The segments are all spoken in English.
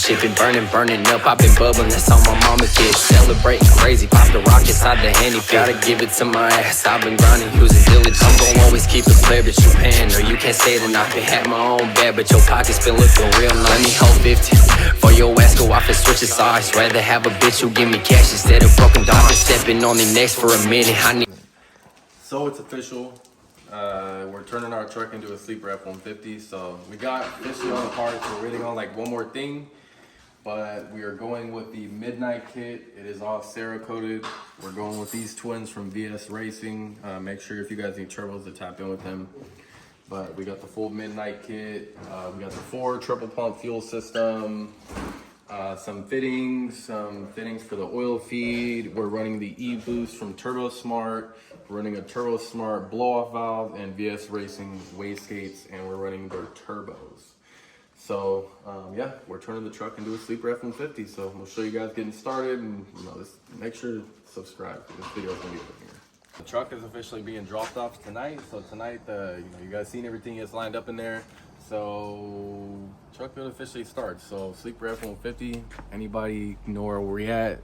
shit been burning up. I've been bubbling, that's all my mama kids. Celebrating crazy, pop the rock inside the handy. Gotta give it to my ass, I've been grinding, using diligence. I'm gon' always keep it clear, but you paying, or you can't say that I've been had my own bag, but your pockets been looking real nice. Let me hold 50 for your ass, go off and switch the sides. Rather have a bitch who give me cash instead of broken down. I've been stepping on the next for a minute. I need. So it's official. We're turning our truck into a sleeper F-150. So we got officially all the parts. We're waiting on like one more thing, but we are going with the Midnight kit. It is all Cerakoted. We're going with these twins from VS Racing. Make sure if you guys need turbos to tap in with them. But we got the full Midnight kit. We got the 4 triple pump fuel system. Some fittings for the oil feed. We're running the E-Boost from Turbo Smart. We're running a Turbo Smart blow-off valve and VS Racing wastegates, and we're running their turbos. So yeah, we're turning the truck into a sleeper F-150. So we'll show you guys getting started, and just make sure to subscribe. This video is gonna be over here. The truck is officially being dropped off tonight. So tonight, you guys seen everything is lined up in there. So truck will officially start. So sleeper F-150. Anybody know where we're at?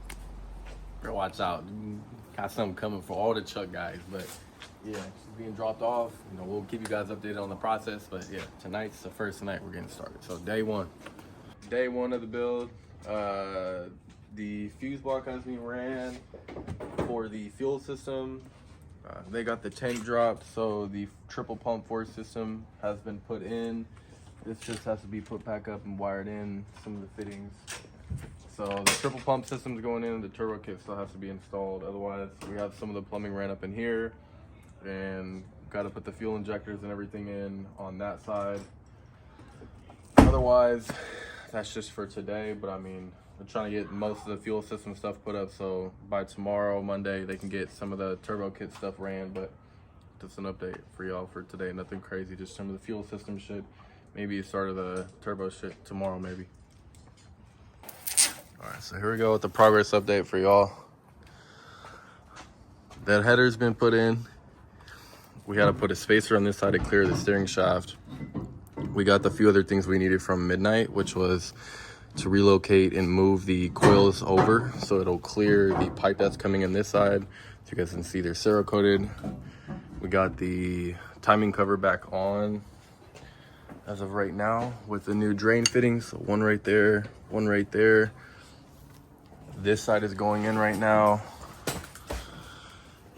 Better watch out. Got something coming for all the truck guys. But yeah, it's being dropped off. We'll keep you guys updated on the process. But yeah, tonight's the first night we're getting started. So day one of the build. The fuse block has been ran for the fuel system. They got the tank dropped, so the triple pump force system has been put in. This just has to be put back up and wired in, some of the fittings. So the triple pump system's going in, the turbo kit still has to be installed. Otherwise, we have some of the plumbing ran up in here, and got to put the fuel injectors and everything in on that side. Otherwise, that's just for today, but I mean, we're trying to get most of the fuel system stuff put up, so by tomorrow, Monday, they can get some of the turbo kit stuff ran. But just an update for y'all for today. Nothing crazy, just some of the fuel system shit. Maybe start of the turbo shit tomorrow, maybe. All right, so here we go with the progress update for y'all. That header's been put in. We had to put a spacer on this side to clear the steering shaft. We got the few other things we needed from Midnight, which was to relocate and move the coils over so it'll clear the pipe that's coming in this side. So you guys can see they're Cerakoted. We got the timing cover back on as of right now with the new drain fittings. So one right there, one right there. This side is going in right now.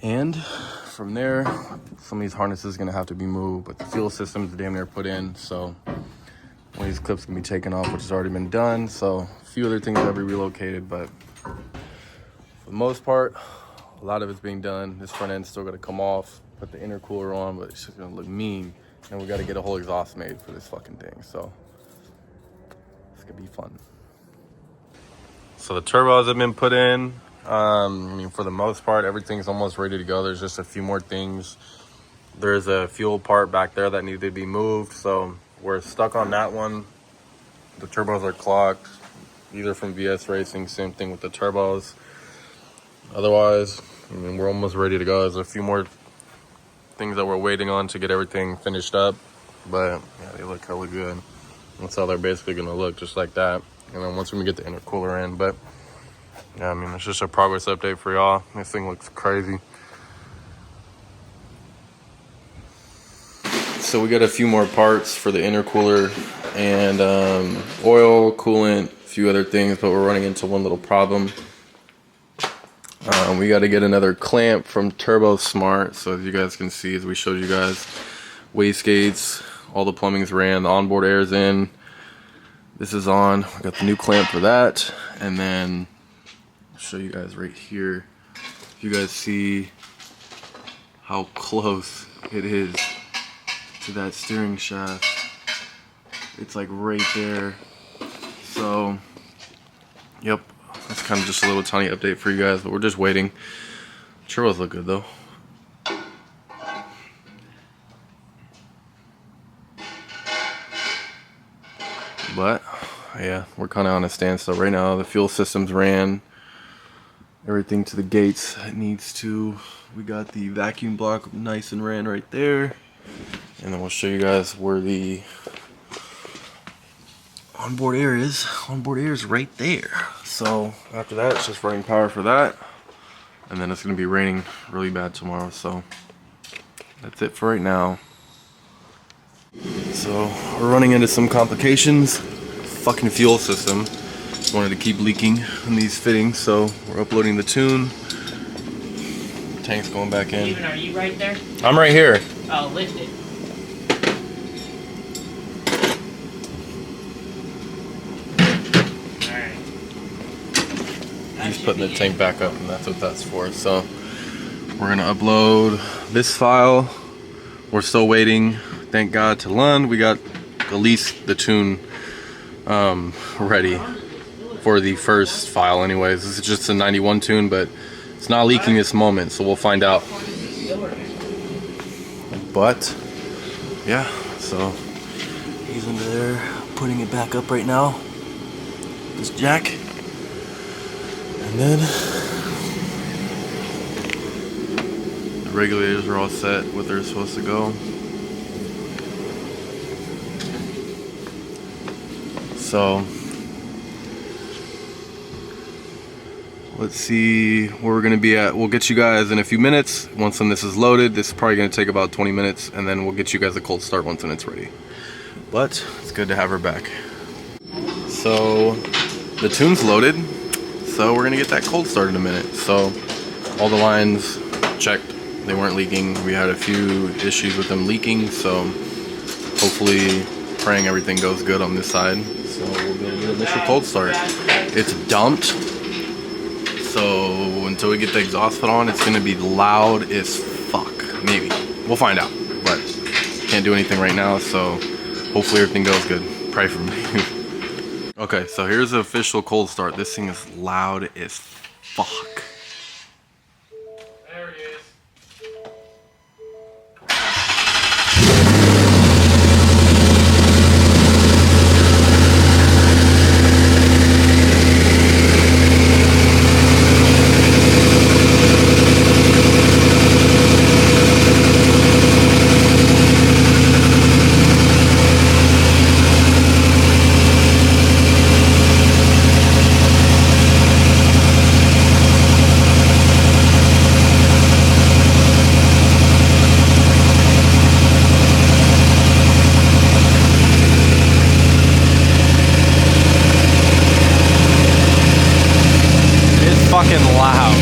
And from there, some of these harnesses are gonna have to be moved, but the fuel system's damn near put in. So one of these clips can be taken off, which has already been done. So a few other things have to be relocated, but for the most part, a lot of it's being done. This front end's still gonna come off, put the intercooler on, but it's just gonna look mean. And we gotta get a whole exhaust made for this fucking thing. So it's gonna be fun. So the turbos have been put in. I mean, for the most part, everything's almost ready to go. There's just a few more things. There's a fuel part back there that needed to be moved. So we're stuck on that one. The turbos are clocked, either from VS Racing, same thing with the turbos. Otherwise, I mean, we're almost ready to go. There's a few more things that we're waiting on to get everything finished up. But yeah, they look hella good. That's how they're basically gonna look, just like that. And then once we get the intercooler in, but yeah, I mean, it's just a progress update for y'all. This thing looks crazy. So we got a few more parts for the intercooler and oil, coolant, a few other things, but we're running into one little problem. We got to get another clamp from Turbo Smart. So as you guys can see, as we showed you guys, wastegates, all the plumbing's ran, the onboard air's in. This is on. We got the new clamp for that, and then I'll show you guys right here. If you guys see how close it is to that steering shaft, it's like right there. So yep, that's kind of just a little tiny update for you guys, but we're just waiting. Turbos look good though. But yeah, we're kind of on a standstill right now. The fuel system's ran, everything to the gates it needs to. We got the vacuum block nice and ran right there, and then we'll show you guys where the onboard air is right there. So after that, it's just running power for that. And then it's gonna be raining really bad tomorrow. So that's it for right now. So we're running into some complications. Fucking fuel system wanted to keep leaking in these fittings, so we're uploading the tune. Tank's going back in. Steven, are you right there? I'm right here. Oh, lift it. Alright. He's putting the tank back up, and that's what that's for. So we're gonna upload this file. We're still waiting, thank God, to Lund. We got at least the tune ready for the first file anyways. This is just a 91 tune, but it's not leaking this moment, so we'll find out. But yeah, so he's under there putting it back up right now, this jack. And then the regulators are all set where they're supposed to go. So let's see where we're gonna be at. We'll get you guys in a few minutes. Once this is loaded, this is probably gonna take about 20 minutes, and then we'll get you guys a cold start once it's ready. But it's good to have her back. So the tune's loaded, so we're gonna get that cold start in a minute. So all the lines checked, they weren't leaking. We had a few issues with them leaking, so hopefully praying everything goes good on this side. So we'll be able to get initial cold start. It's dumped, so until we get the exhaust put on, it's gonna be loud as fuck. Maybe. We'll find out, but can't do anything right now, so hopefully everything goes good. Pray for me. Okay, so here's the official cold start. This thing is loud as fuck. There it is. Fucking loud.